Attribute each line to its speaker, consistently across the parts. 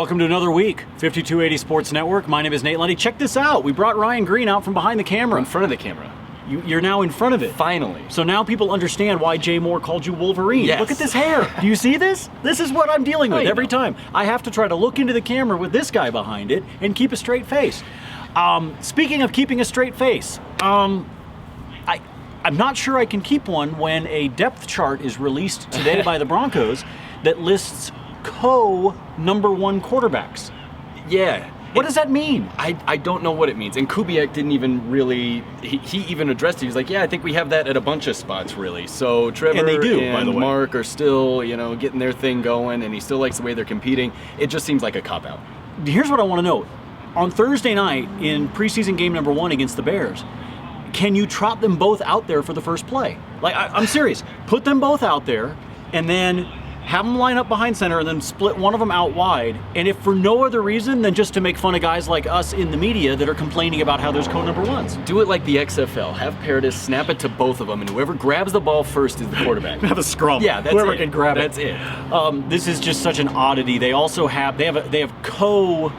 Speaker 1: Welcome to another week, 5280 Sports Network. My name is Nate Lundy. Check this out. We brought Ryan Green out from behind the camera.
Speaker 2: In front of the camera.
Speaker 1: You're now in front of it.
Speaker 2: Finally.
Speaker 1: So now people understand why Jay Moore called you Wolverine.
Speaker 2: Yes.
Speaker 1: Look at this hair. Do you see this? This is what I'm dealing with every time. I have to try to look into the camera with this guy behind it and keep a straight face. Speaking of keeping a straight face, I'm not sure I can keep one when a depth chart is released today by the Broncos that lists co-number one quarterbacks.
Speaker 2: Yeah.
Speaker 1: What does that mean?
Speaker 2: I don't know what it means. And Kubiak didn't even really, he even addressed it. He was like, yeah, I think we have that at a bunch of spots, really. So Trevor
Speaker 1: and they do,
Speaker 2: and
Speaker 1: by the way.
Speaker 2: Mark are still, getting their thing going, and he still likes the way they're competing. It just seems like a cop-out.
Speaker 1: Here's what I want to know. On Thursday night, in preseason game number 1 against the Bears, can you trot them both out there for the first play? Like, I'm serious. Put them both out there, and then have them line up behind center and then split one of them out wide. And if for no other reason than just to make fun of guys like us in the media that are complaining about how there's co-number ones.
Speaker 2: Do it like the XFL. Have Paradis snap it to both of them, and whoever grabs the ball first is the quarterback.
Speaker 1: Have a scrum.
Speaker 2: Yeah, that's
Speaker 1: whoever
Speaker 2: it.
Speaker 1: can grab
Speaker 2: that's
Speaker 1: it.
Speaker 2: That's it.
Speaker 1: This is just such an oddity. They also have co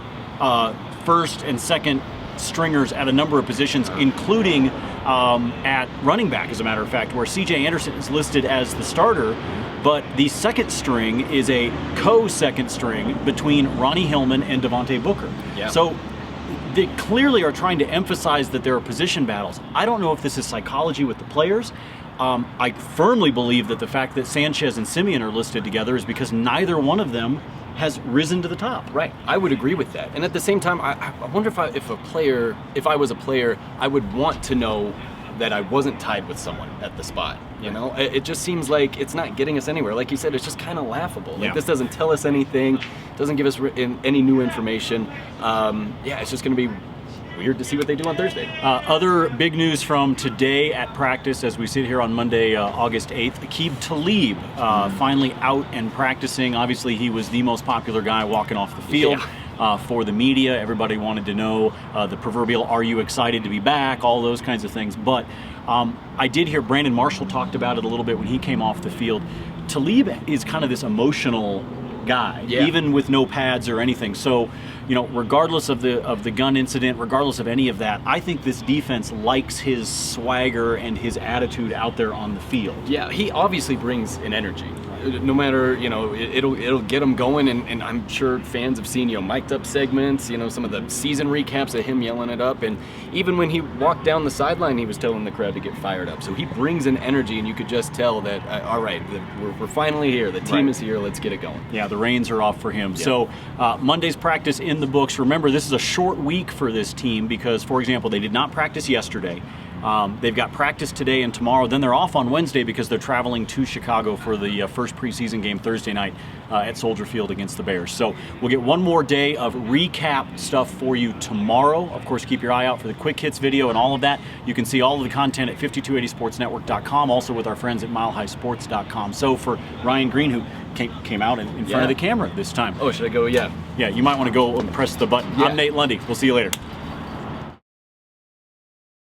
Speaker 1: first and second stringers at a number of positions, including at running back, as a matter of fact, where C.J. Anderson is listed as the starter, but the second string is a co-second string between Ronnie Hillman and Devontae Booker.
Speaker 2: Yeah.
Speaker 1: So they clearly are trying to emphasize that there are position battles. I don't know if this is psychology with the players. I firmly believe that the fact that Sanchez and Simeon are listed together is because neither one of them has risen to the top.
Speaker 2: Right. I would agree with that. And at the same time, I wonder if I was a player, I would want to know that I wasn't tied with someone at the spot. It just seems like it's not getting us anywhere. Like you said, it's just kind of laughable. Like, this doesn't tell us anything, doesn't give us any new information. It's just going to be weird to see what they do on Thursday.
Speaker 1: Other big news from today at practice as we sit here on Monday, August 8th. Aqib Talib finally out and practicing. Obviously, he was the most popular guy walking off the field.
Speaker 2: Yeah.
Speaker 1: For the media. Everybody wanted to know the proverbial, are you excited to be back, all those kinds of things. But I did hear Brandon Marshall talked about it a little bit when he came off the field. Talib is kind of this emotional guy, even with no pads or anything. So, regardless of the gun incident, regardless of any of that, I think this defense likes his swagger and his attitude out there on the field.
Speaker 2: Yeah, he obviously brings an energy. No matter, it'll get him going, and I'm sure fans have seen, mic'd up segments, some of the season recaps of him yelling it up, and even when he walked down the sideline, he was telling the crowd to get fired up. So he brings an energy, and you could just tell that, all right, we're finally here. The team is here. Let's get it going.
Speaker 1: Yeah, the reins are off for him. Yeah. So Monday's practice in the books. Remember, this is a short week for this team because, for example, they did not practice yesterday. They've got practice today and tomorrow. Then they're off on Wednesday because they're traveling to Chicago for the first preseason game Thursday night at Soldier Field against the Bears. So we'll get one more day of recap stuff for you tomorrow. Of course, keep your eye out for the quick hits video and all of that. You can see all of the content at 5280sportsnetwork.com, also with our friends at milehighsports.com. So for Ryan Green, who came out in front of the camera this time.
Speaker 2: Oh, should I go? Yeah.
Speaker 1: Yeah, you might want to go and press the button.
Speaker 2: Yeah.
Speaker 1: I'm Nate Lundy. We'll see you later.